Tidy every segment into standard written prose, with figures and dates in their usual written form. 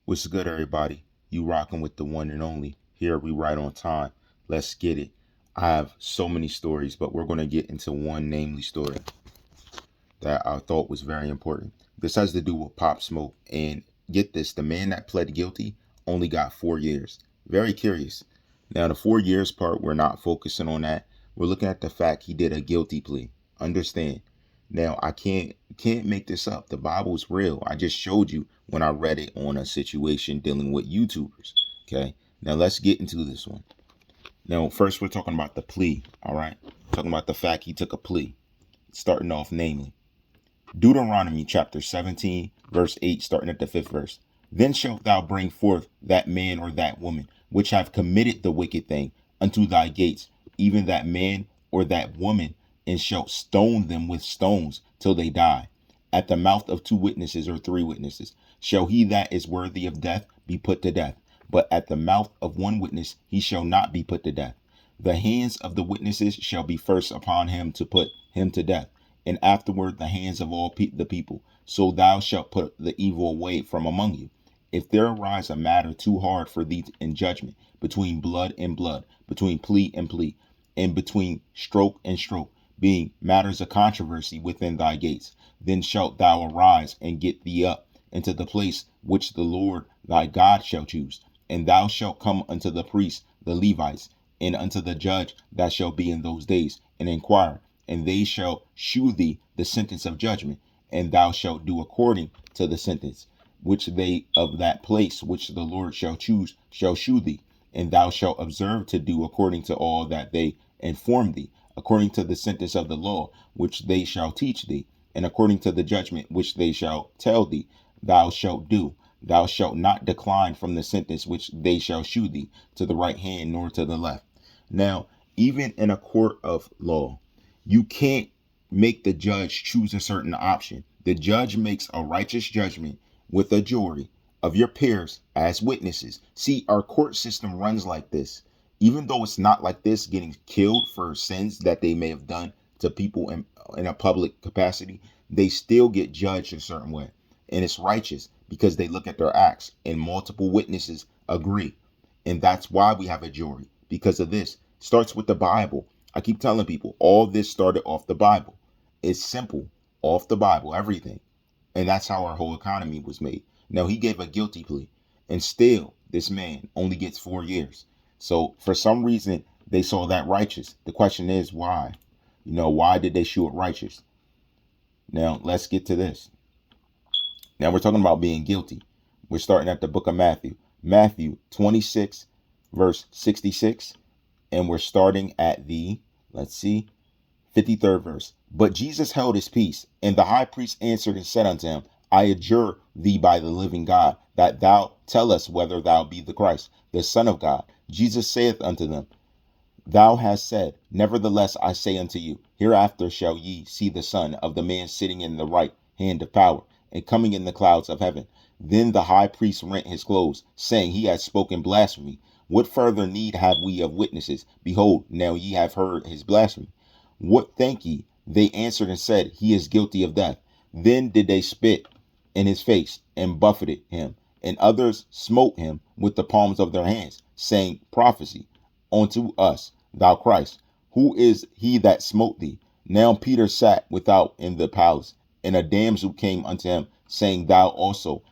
What's good, everybody? You rocking with the one and only. Here we right on time. Let's get it. I have so many stories, but we're going to get into one namely story that I thought was very important. This has to do with Pop Smoke. And get this, the man that pled guilty only got 4 years. Very curious. Now, the 4 years part, we're not focusing on that. We're looking at the fact he did a guilty plea. Understand. Now, I can't make this up. The Bible's real. I just showed you when I read it on a situation dealing with YouTubers. Okay. Now let's get into this one. Now, first we're talking about the plea. All right. Talking about the fact he took a plea. Starting off namely. Deuteronomy chapter 17, verse 8, starting at the 5th verse. Then shalt thou bring forth that man or that woman, which have committed the wicked thing, unto thy gates, even that man or that woman, and shalt stone them with stones till they die. At the mouth of 2 witnesses or 3 witnesses shall he that is worthy of death be put to death. But at the mouth of 1 witness he shall not be put to death. The hands of the witnesses shall be first upon him to put him to death, and afterward the hands of all the people. So thou shalt put the evil away from among you. If there arise a matter too hard for thee in judgment, between blood and blood, between plea and plea, and between stroke and stroke, being matters of controversy within thy gates, then shalt thou arise and get thee up into the place which the Lord thy God shall choose. And thou shalt come unto the priests, the Levites, and unto the judge that shall be in those days, and inquire, and they shall shew thee the sentence of judgment, and thou shalt do according to the sentence which they of that place which the Lord shall choose shall shew thee, and thou shalt observe to do according to all that they inform thee, according to the sentence of the law which they shall teach thee, and according to the judgment which they shall tell thee, thou shalt do. Thou shalt not decline from the sentence which they shall shew thee to the right hand nor to the left. Now, even in a court of law, you can't make the judge choose a certain option. The judge makes a righteous judgment with a jury of your peers as witnesses. See, our court system runs like this. Even though it's not like this, getting killed for sins that they may have done to people in a public capacity, they still get judged a certain way. And it's righteous because they look at their acts and multiple witnesses agree. And that's why we have a jury, because of this. Starts with the Bible. I keep telling people, all this started off the Bible. It's simple, off the Bible, everything. And that's how our whole economy was made. Now, he gave a guilty plea, and still this man only gets 4 years. So for some reason, they saw that righteous. The question is, why? Why did they show it righteous? Now, let's get to this. Now, we're talking about being guilty. We're starting at the book of Matthew. Matthew 26, verse 66. And we're starting at the, 53rd verse. But Jesus held his peace, and the high priest answered and said unto him, I adjure thee by the living God, that thou tell us whether thou be the Christ, the Son of God. Jesus saith unto them, Thou hast said, Nevertheless I say unto you, hereafter shall ye see the Son of the man sitting in the right hand of power, and coming in the clouds of heaven. Then the high priest rent his clothes, saying, He hath spoken blasphemy. What further need have we of witnesses? Behold, now ye have heard his blasphemy. What think ye? They answered and said, He is guilty of death. Then did they spit in his face and buffeted him, and others smote him with the palms of their hands, saying, Prophecy unto us, thou Christ. Who is he that smote thee? Now Peter sat without in the palace, and a damsel came unto him, saying, Thou also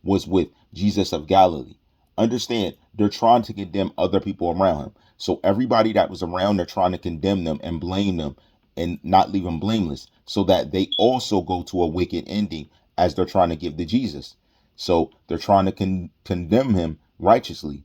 was with Jesus of Galilee. Understand, they're trying to condemn other people around him. So everybody that was around, they're trying to condemn them and blame them and not leave them blameless, so that they also go to a wicked ending as they're trying to give to Jesus. So they're trying to condemn him righteously.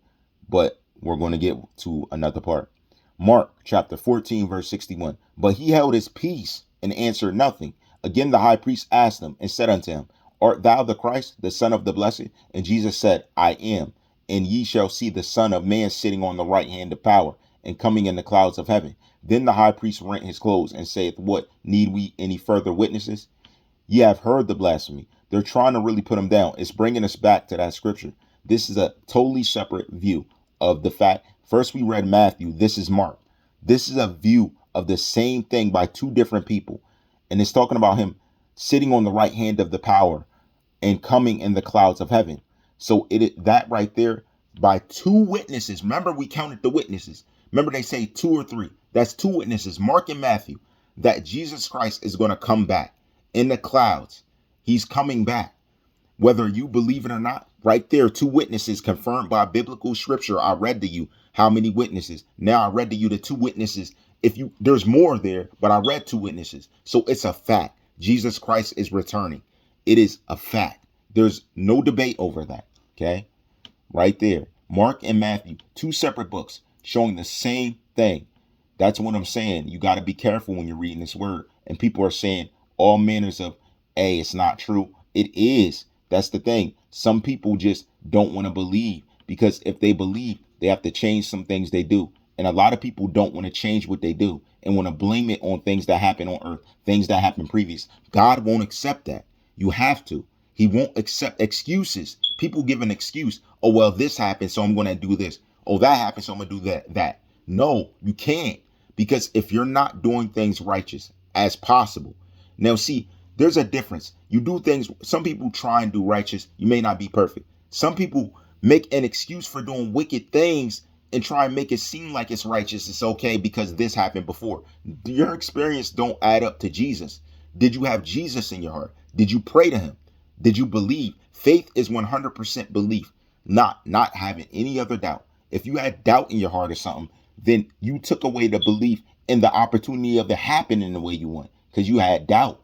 But we're going to get to another part. Mark chapter 14, verse 61. But he held his peace and answered nothing. Again, the high priest asked him and said unto him, Art thou the Christ, the Son of the Blessed? And Jesus said, I am. And ye shall see the Son of Man sitting on the right hand of power, and coming in the clouds of heaven. Then the high priest rent his clothes, and saith, What, need we any further witnesses? Ye have heard the blasphemy. They're trying to really put him down. It's bringing us back to that scripture. This is a totally separate view of the fact. First we read Matthew. This is Mark. This is a view of the same thing by two different people. And it's talking about him sitting on the right hand of the power and coming in the clouds of heaven. So that right there, by two witnesses. Remember, we counted the witnesses. Remember, they say two or three. That's two witnesses, Mark and Matthew, that Jesus Christ is going to come back in the clouds. He's coming back. Whether you believe it or not, right there, two witnesses confirmed by biblical scripture. I read to you how many witnesses. Now I read to you the two witnesses. There's more there, but I read two witnesses. So it's a fact. Jesus Christ is returning. It is a fact. There's no debate over that. Okay. Right there. Mark and Matthew, two separate books showing the same thing. That's what I'm saying. You got to be careful when you're reading this word. And people are saying all manners of, hey, it's not true. It is. That's the thing. Some people just don't want to believe, because if they believe, they have to change some things they do. And a lot of people don't want to change what they do and want to blame it on things that happen on earth, things that happened previous. God won't accept that. You have to. He won't accept excuses. People give an excuse. Oh, well, this happened, so I'm going to do this. Oh, that happened, so I'm going to do that. No, you can't. Because if you're not doing things righteous as possible. Now, see, there's a difference. You do things. Some people try and do righteous. You may not be perfect. Some people make an excuse for doing wicked things and try and make it seem like it's righteous. It's okay because this happened before. Your experience don't add up to Jesus. Did you have Jesus in your heart? Did you pray to him? Did you believe? Faith is 100% belief, not having any other doubt. If you had doubt in your heart or something, then you took away the belief and the opportunity of it happening the way you want, because you had doubt.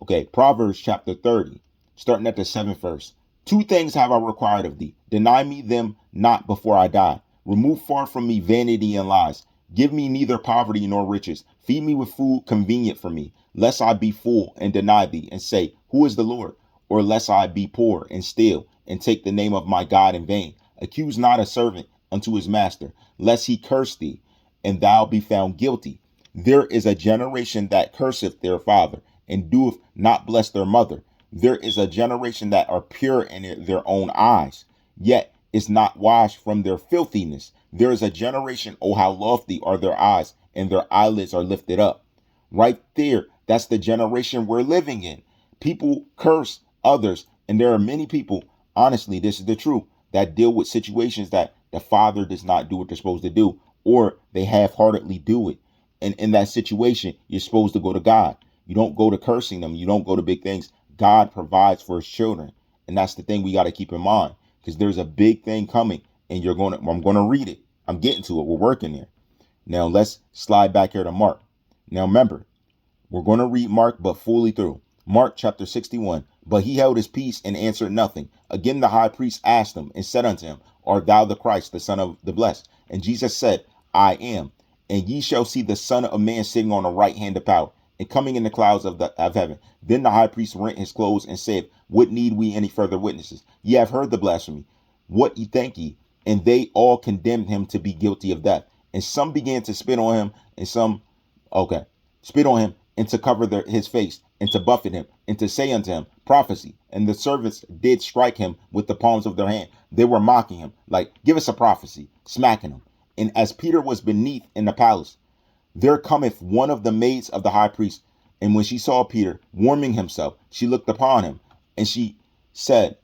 Okay, Proverbs chapter 30, starting at the 7th verse. Two things have I required of thee. Deny me them not before I die. Remove far from me vanity and lies. Give me neither poverty nor riches. Feed me with food convenient for me, lest I be full and deny thee, and say, who is the Lord? Or lest I be poor and steal, and take the name of my God in vain. Accuse not a servant unto his master, lest he curse thee, and thou be found guilty. There is a generation that curseth their father, and doeth not bless their mother. There is a generation that are pure in their own eyes, yet is not washed from their filthiness. There is a generation, oh, how lofty are their eyes, and their eyelids are lifted up. Right there, that's the generation we're living in. People curse others, and there are many people, honestly, this is the truth, that deal with situations that the father does not do what they're supposed to do, or they half-heartedly do it. And in that situation, you're supposed to go to God. You don't go to cursing them. You don't go to big things. God provides for his children. And that's the thing we got to keep in mind, because there's a big thing coming, and I'm going to read it. I'm getting to it. We're working there. Now let's slide back here to Mark. Now remember, we're going to read Mark, but fully through. Mark chapter 61. But he held his peace and answered nothing. Again the high priest asked him and said unto him, art thou the Christ, the Son of the Blessed? And Jesus said, I am. And ye shall see the Son of Man sitting on the right hand of power, and coming in the clouds of heaven. Then the high priest rent his clothes and said, what need we any further witnesses? Ye have heard the blasphemy. What ye think ye? And they all condemned him to be guilty of death. And some began to spit on him, and some, spit on him, and to cover his face, and to buffet him, and to say unto him, prophecy. And the servants did strike him with the palms of their hand. They were mocking him, like, give us a prophecy, smacking him. And as Peter was beneath in the palace, there cometh one of the maids of the high priest. And when she saw Peter warming himself, she looked upon him, and she said,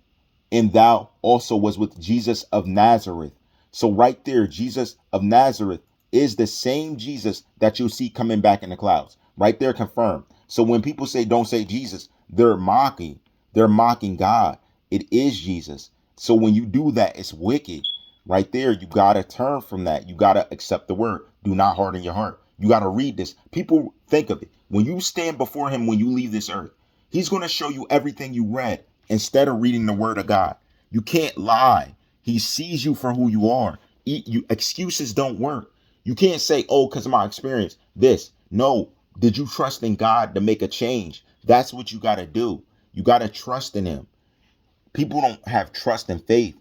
and thou also was with Jesus of Nazareth. So right there, Jesus of Nazareth is the same Jesus that you'll see coming back in the clouds. Right there, confirmed. So when people say, don't say Jesus, they're mocking. They're mocking God. It is Jesus. So when you do that, it's wicked. Right there, you got to turn from that. You got to accept the word. Do not harden your heart. You got to read this. People think of it. When you stand before him, when you leave this earth, he's going to show you everything you read instead of reading the word of God. You can't lie. He sees you for who you are. Excuses don't work. You can't say, oh, because of my experience, this. No. Did you trust in God to make a change? That's what you got to do. You got to trust in him. People don't have trust and faith.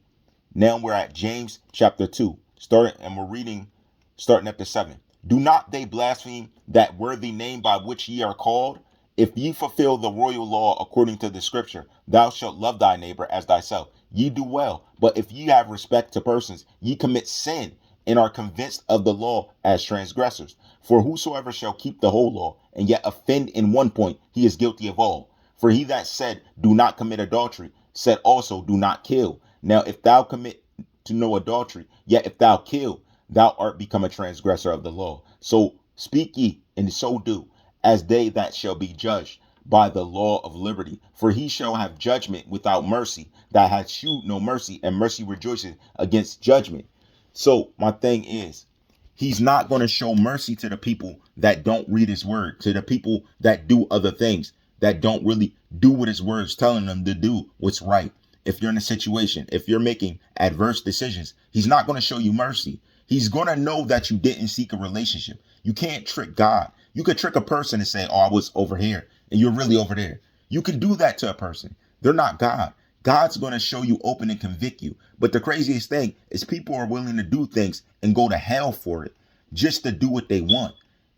Now we're at James chapter 2, we're reading starting at the 7th. Do not they blaspheme that worthy name by which ye are called? If ye fulfill the royal law according to the scripture, thou shalt love thy neighbor as thyself. Ye do well. But if ye have respect to persons, ye commit sin, and are convinced of the law as transgressors. For whosoever shall keep the whole law, and yet offend in one point, he is guilty of all. For he that said, do not commit adultery, said also, do not kill. Now, if thou commit to no adultery, yet if thou kill, thou art become a transgressor of the law. So speak ye, and so do, as they that shall be judged by the law of liberty. For he shall have judgment without mercy, that hath shewed no mercy, and mercy rejoices against judgment. So my thing is, he's not going to show mercy to the people that don't read his word, to the people that do other things, that don't really do what his word's telling them to do, what's right. If you're in a situation, if you're making adverse decisions, he's not going to show you mercy. He's going to know that you didn't seek a relationship. You can't trick God. You could trick a person and say, oh, I was over here, and you're really over there. You can do that to a person. They're not God. God's going to show you open and convict you. But the craziest thing is people are willing to do things and go to hell for it just to do what they want.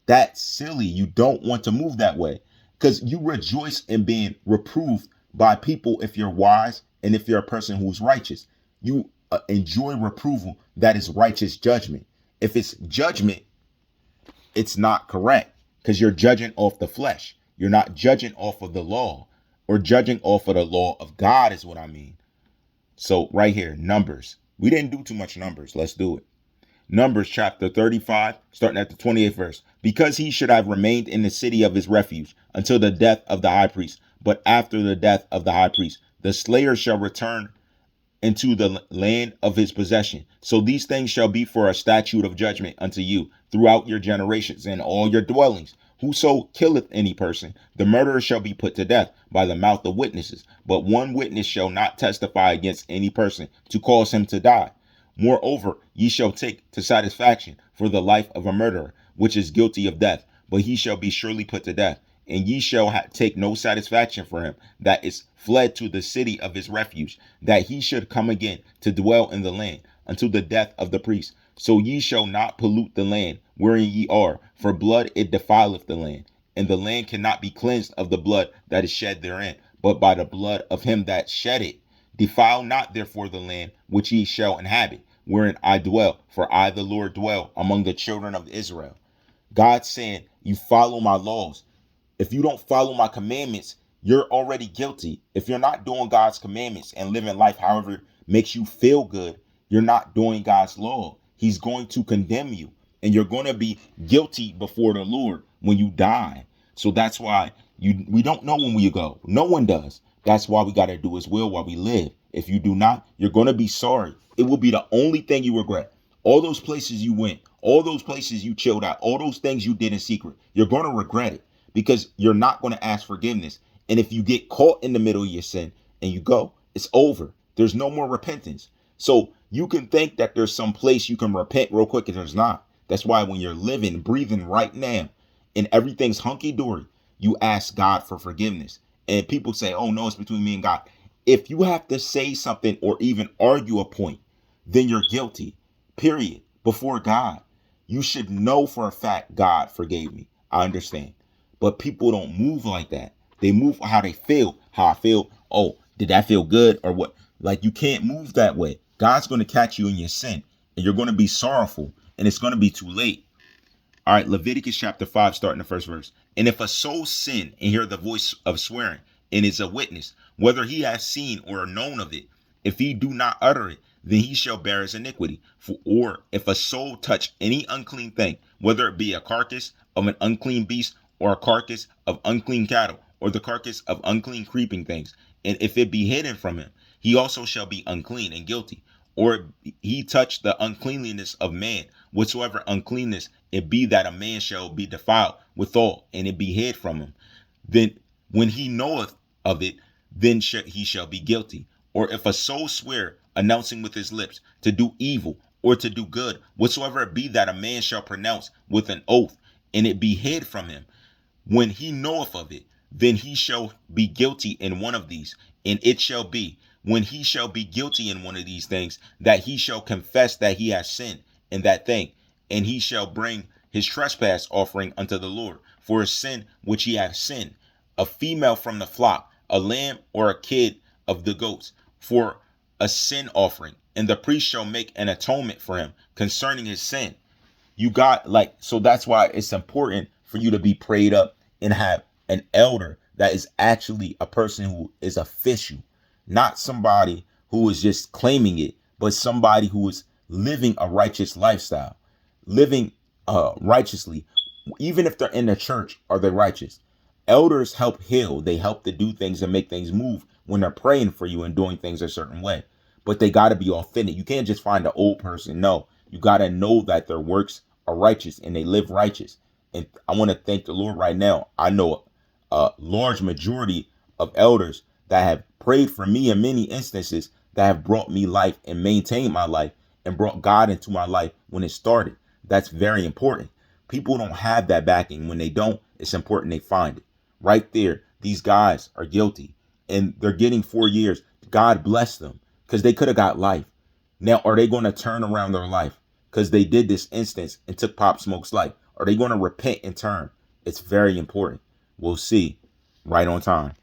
That's silly. You don't want to move that way, because you rejoice in being reproved by people if you're wise and if you're a person who's righteous. You enjoy reproval that is righteous judgment. If it's judgment, it's not correct, because you're judging off the flesh. You're not judging off of the law, or judging off of the law of God is what I mean. So right here, Numbers. We didn't do too much Numbers. Let's do it. Numbers chapter 35, starting at the 28th verse. Because he should have remained in the city of his refuge until the death of the high priest. But after the death of the high priest, the slayer shall return into the land of his possession. So these things shall be for a statute of judgment unto you throughout your generations and all your dwellings. Whoso killeth any person, the murderer shall be put to death by the mouth of witnesses. But one witness shall not testify against any person to cause him to die. Moreover, ye shall take to satisfaction for the life of a murderer, which is guilty of death, but he shall be surely put to death. And ye shall take no satisfaction for him that is fled to the city of his refuge, that he should come again to dwell in the land until the death of the priest. So ye shall not pollute the land wherein ye are, for blood it defileth the land, and the land cannot be cleansed of the blood that is shed therein, but by the blood of him that shed it. Defile not therefore the land which ye shall inhabit, wherein I dwell, for I the Lord dwell among the children of Israel. God's saying, you follow my laws. If you don't follow my commandments, you're already guilty. If you're not doing God's commandments and living life however makes you feel good, you're not doing God's law. He's going to condemn you, and you're going to be guilty before the Lord when you die. So that's why we don't know when we go. No one does. That's why we got to do his will while we live. If you do not, you're going to be sorry. It will be the only thing you regret. All those places you went, all those places you chilled out, all those things you did in secret, you're going to regret it, because you're not going to ask forgiveness. And if you get caught in the middle of your sin and you go, it's over. There's no more repentance. So you can think that there's some place you can repent real quick, and there's not. That's why when you're living, breathing right now, and everything's hunky-dory, you ask God for forgiveness. And people say, oh no, it's between me and God. If you have to say something or even argue a point, then you're guilty, period, before God. You should know for a fact God forgave me. I understand. But people don't move like that. They move how they feel. How I feel. Oh, did that feel good or what? Like, you can't move that way. God's going to catch you in your sin, and you're going to be sorrowful, and it's going to be too late. All right, Leviticus chapter 5, starting the first verse. And if a soul sin and hear the voice of swearing, and is a witness, whether he has seen or known of it, if he do not utter it, then he shall bear his iniquity. Or if a soul touch any unclean thing, whether it be a carcass of an unclean beast, or a carcass of unclean cattle, or the carcass of unclean creeping things, and if it be hidden from him, he also shall be unclean and guilty. Or he touch the uncleanliness of man, whatsoever uncleanness it be that a man shall be defiled withal, and it be hid from him, then when he knoweth of it, then he shall be guilty. Or if a soul swear, announcing with his lips to do evil or to do good, whatsoever it be that a man shall pronounce with an oath, and it be hid from him, when he knoweth of it, then he shall be guilty in one of these. And it shall be, when he shall be guilty in one of these things, that he shall confess that he has sinned in that thing, and he shall bring his trespass offering unto the Lord for his sin which he hath sinned, a female from the flock, a lamb or a kid of the goats, for a sin offering, and the priest shall make an atonement for him concerning his sin. You got, like, so that's why it's important for you to be prayed up and have an elder that is actually a person who is official, not somebody who is just claiming it, but somebody who is living a righteous lifestyle, living righteously. Even if they're in the church, are they righteous? Elders help heal. They help to do things and make things move when they're praying for you and doing things a certain way. But they got to be authentic. You can't just find an old person. No, you got to know that their works are righteous and they live righteous. And I want to thank the Lord right now. I know a large majority of elders that have prayed for me in many instances that have brought me life and maintained my life and brought God into my life when it started. That's very important. People don't have that backing. When they don't, it's important they find it. Right there, these guys are guilty and they're getting 4 years. God bless them because they could have got life. Now, are they going to turn around their life because they did this instance and took Pop Smoke's life? Are they going to repent and turn? It's very important. We'll see. Right on time.